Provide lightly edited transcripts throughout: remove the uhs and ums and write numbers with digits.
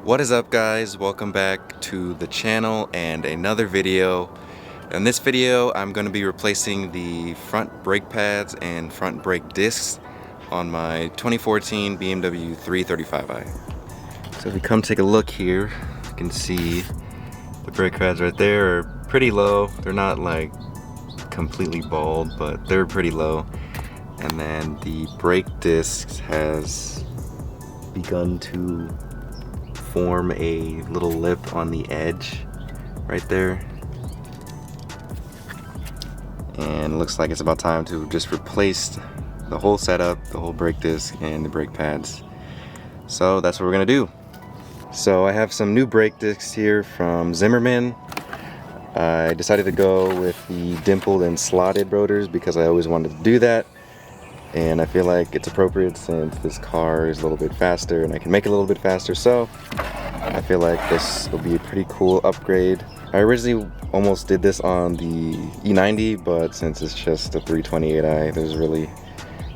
What is up, guys? Welcome back to the channel and another video. In this video I'm going to be replacing the front brake pads and front brake discs on my 2014 BMW 335i. So if we come take a look here, you can see the brake pads right there are pretty low. They're not like completely bald, but they're pretty low. And then the brake discs has begun to form a little lip on the edge right there, and it looks like it's about time to just replace the whole setup, the whole brake disc and the brake pads. So that's what we're gonna do. So I have some new brake discs here from Zimmerman. I decided to go with the dimpled and slotted rotors because I always wanted to do that, and I feel like it's appropriate since this car is a little bit faster and I can make it a little bit faster, so I feel like this will be a pretty cool upgrade. I originally almost did this on the E90, but since it's just a 328i, there's really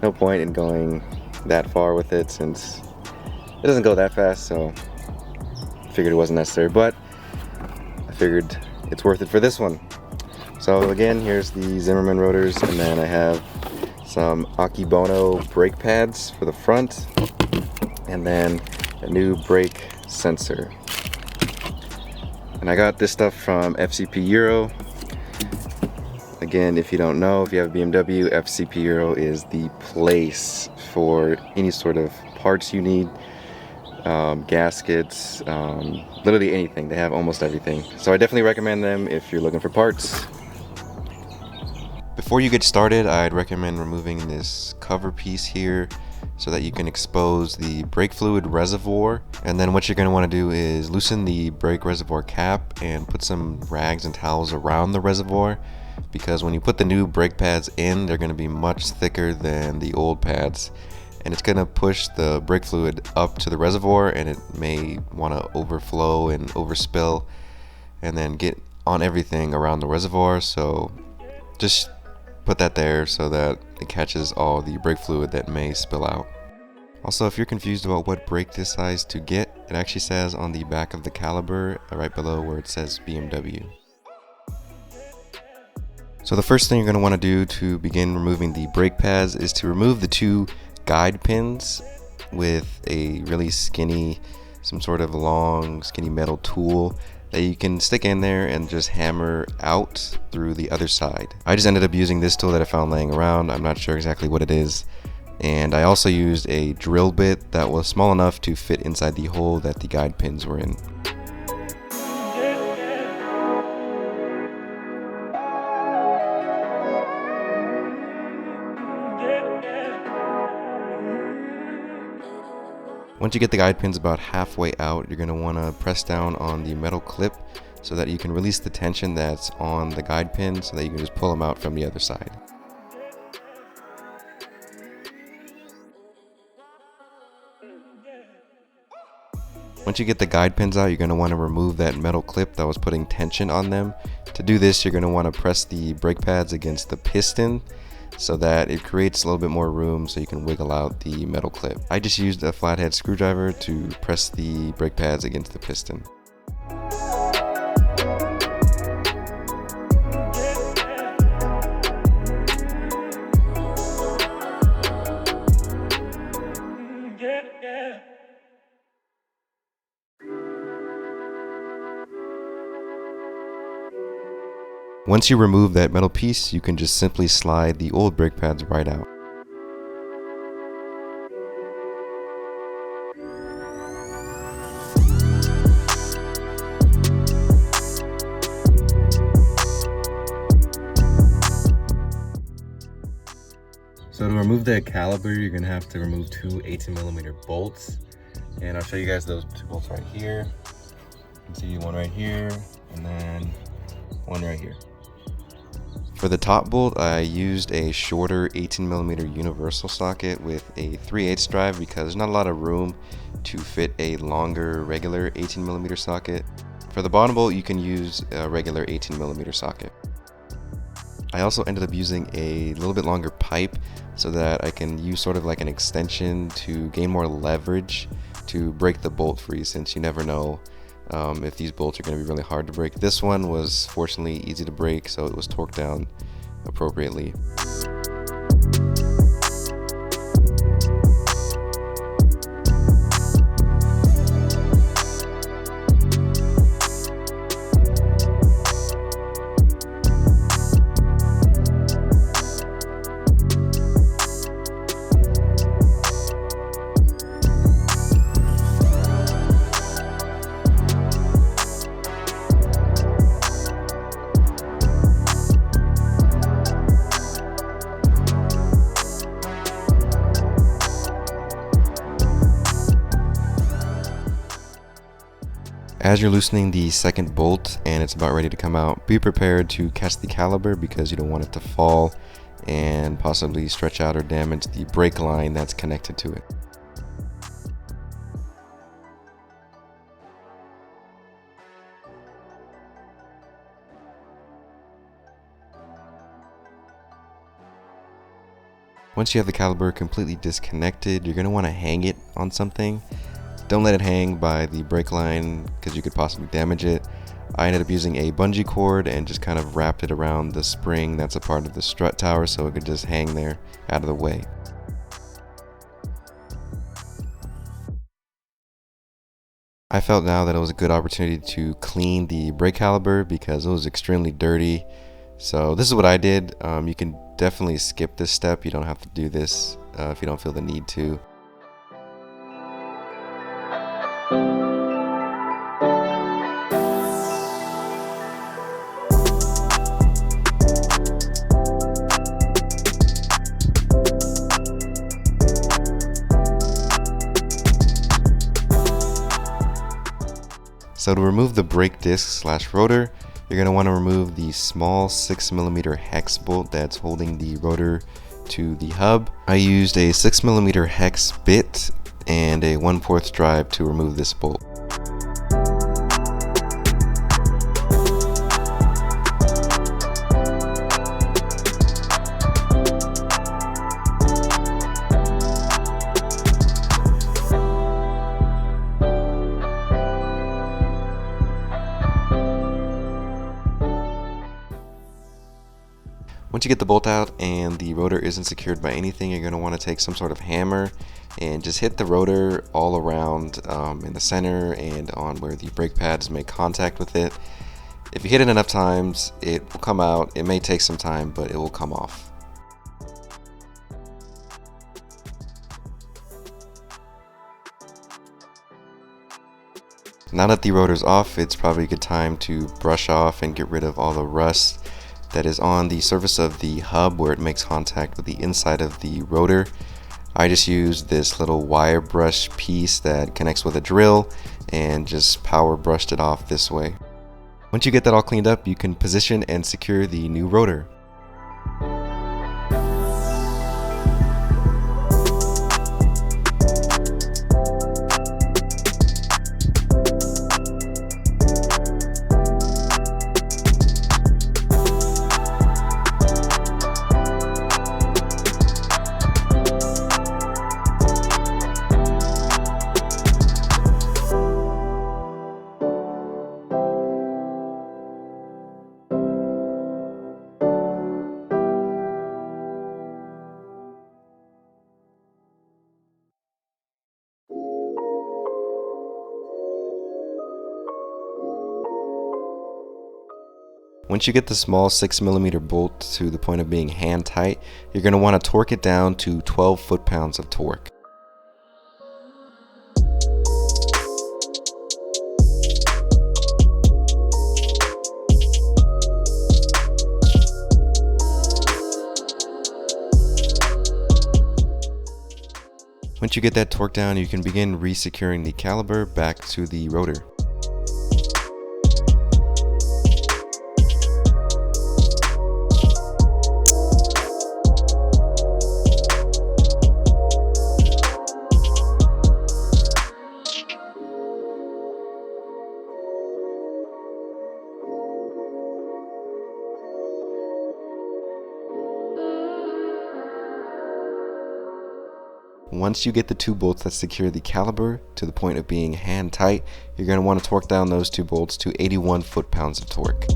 no point in going that far with it since it doesn't go that fast, so I figured it wasn't necessary, but I figured it's worth it for this one. So again, here's the Zimmerman rotors, and then I have some Akebono brake pads for the front, and then a new brake sensor. And I got this stuff from FCP Euro. Again, if you don't know, if you have a BMW, FCP Euro is the place for any sort of parts you need, gaskets, literally anything. They have almost everything. So I definitely recommend them if you're looking for parts. Before you get started, I'd recommend removing this cover piece here so that you can expose the brake fluid reservoir. And then what you're going to want to do is loosen the brake reservoir cap and put some rags and towels around the reservoir, because when you put the new brake pads in, they're going to be much thicker than the old pads, and it's going to push the brake fluid up to the reservoir, and it may want to overflow and overspill and then get on everything around the reservoir. So just put that there so that it catches all the brake fluid that may spill out. Also, if you're confused about what brake disc size to get, it actually says on the back of the caliper right below where it says BMW. So the first thing you're going to want to do to begin removing the brake pads is to remove the two guide pins with a really skinny, some sort of long skinny metal tool that you can stick in there and just hammer out through the other side. I just ended up using this tool that I found laying around. I'm not sure exactly what it is. And I also used a drill bit that was small enough to fit inside the hole that the guide pins were in. Once you get the guide pins about halfway out, you're going to want to press down on the metal clip so that you can release the tension that's on the guide pin so that you can just pull them out from the other side. Once you get the guide pins out, you're going to want to remove that metal clip that was putting tension on them. To do this, you're going to want to press the brake pads against the piston so that it creates a little bit more room so you can wiggle out the metal clip. I just used a flathead screwdriver to press the brake pads against the piston. Once you remove that metal piece, you can just simply slide the old brake pads right out. So to remove that caliper, you're going to have to remove two 18mm bolts. And I'll show you guys those two bolts right here. You can see one right here, and then one right here. For the top bolt, I used a shorter 18mm universal socket with a 3/8 drive because there's not a lot of room to fit a longer regular 18mm socket. For the bottom bolt, you can use a regular 18mm socket. I also ended up using a little bit longer pipe so that I can use sort of like an extension to gain more leverage to break the bolt free, since you never know if these bolts are going to be really hard to break. This one was fortunately easy to break, so it was torqued down appropriately. As you're loosening the second bolt and it's about ready to come out, be prepared to catch the caliper, because you don't want it to fall and possibly stretch out or damage the brake line that's connected to it. Once you have the caliper completely disconnected, you're going to want to hang it on something. Don't let it hang by the brake line, because you could possibly damage it. I ended up using a bungee cord and just kind of wrapped it around the spring that's a part of the strut tower, so it could just hang there out of the way. I felt now that it was a good opportunity to clean the brake caliper, because it was extremely dirty. So this is what I did. You can definitely skip this step. You don't have to do this if you don't feel the need to. So to remove the brake disc / rotor, you're going to want to remove the small 6mm hex bolt that's holding the rotor to the hub. I used a 6mm hex bit and a 1/4 drive to remove this bolt. Once you get the bolt out and the rotor isn't secured by anything, you're going to want to take some sort of hammer and just hit the rotor all around in the center and on where the brake pads make contact with it. If you hit it enough times, it will come out. It may take some time, but it will come off. Now that the rotor's off, it's probably a good time to brush off and get rid of all the rust that is on the surface of the hub where it makes contact with the inside of the rotor. I just used this little wire brush piece that connects with a drill and just power brushed it off this way. Once you get that all cleaned up, you can position and secure the new rotor. Once you get the small 6mm bolt to the point of being hand tight, you're going to want to torque it down to 12 foot-pounds of torque. Once you get that torque down, you can begin re-securing the caliper back to the rotor. once you get the 2 bolts that secure the caliper to the point of being hand tight, you're going to want to torque down those 2 bolts to 81 foot-pounds of torque.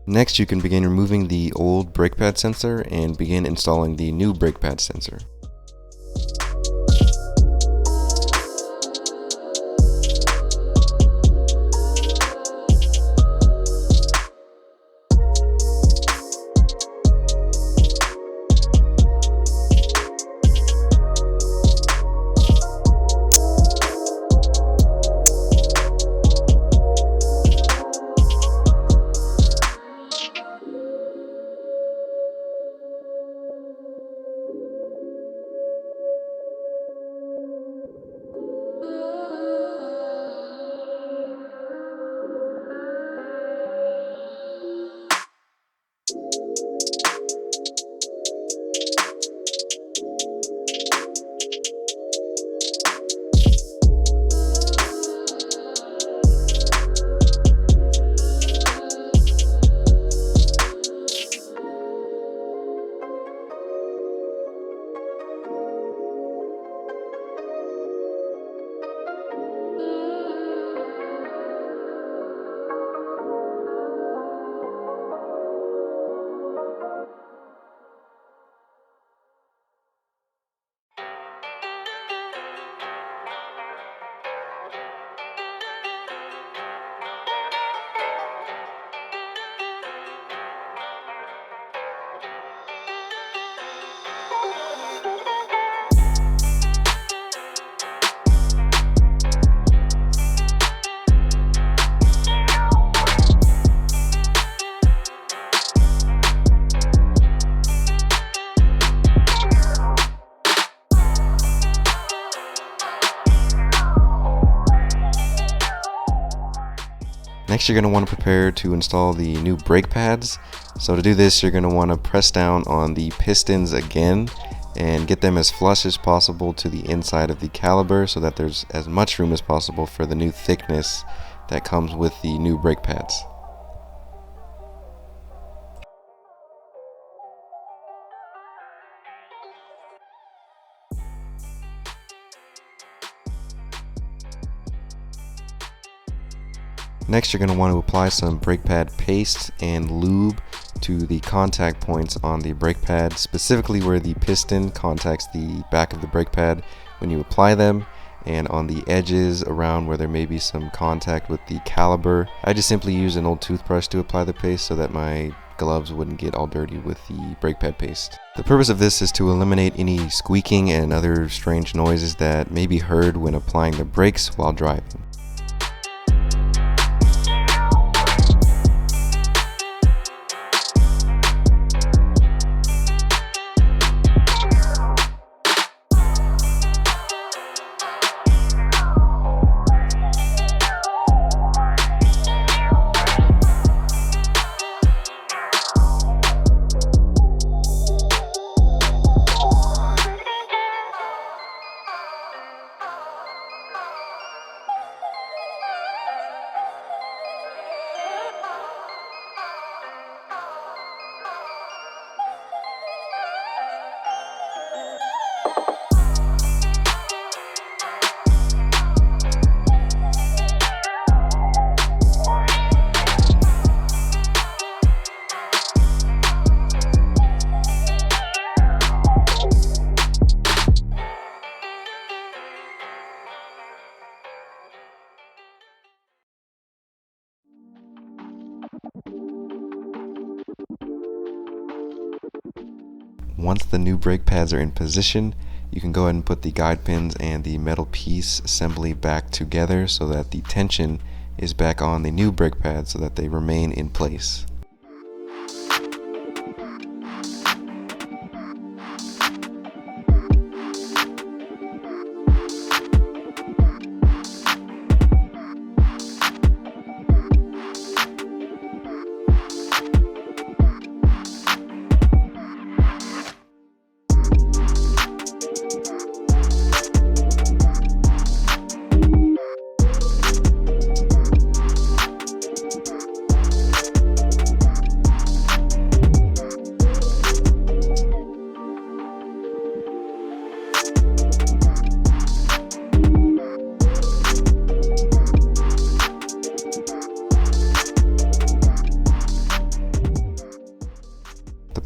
Next, you can begin removing the old brake pad sensor and begin installing the new brake pad sensor. Next, you're going to want to prepare to install the new brake pads. So to do this, you're going to want to press down on the pistons again and get them as flush as possible to the inside of the caliper so that there's as much room as possible for the new thickness that comes with the new brake pads. Next, you're going to want to apply some brake pad paste and lube to the contact points on the brake pad, specifically where the piston contacts the back of the brake pad when you apply them, and on the edges around where there may be some contact with the caliper. I just simply use an old toothbrush to apply the paste so that my gloves wouldn't get all dirty with the brake pad paste. The purpose of this is to eliminate any squeaking and other strange noises that may be heard when applying the brakes while driving. Once the new brake pads are in position, you can go ahead and put the guide pins and the metal piece assembly back together so that the tension is back on the new brake pads so that they remain in place.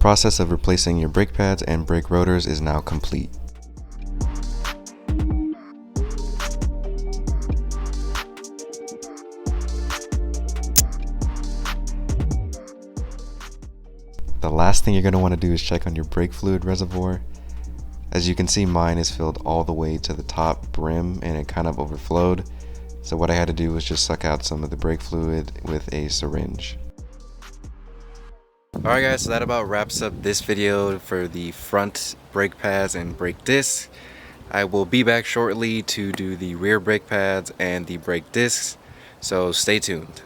process of replacing your brake pads and brake rotors is now complete. The last thing you're going to want to do is check on your brake fluid reservoir. As you can see, mine is filled all the way to the top brim and it kind of overflowed. So what I had to do was just suck out some of the brake fluid with a syringe. Alright guys, so that about wraps up this video for the front brake pads and brake discs. I will be back shortly to do the rear brake pads and the brake discs, so stay tuned.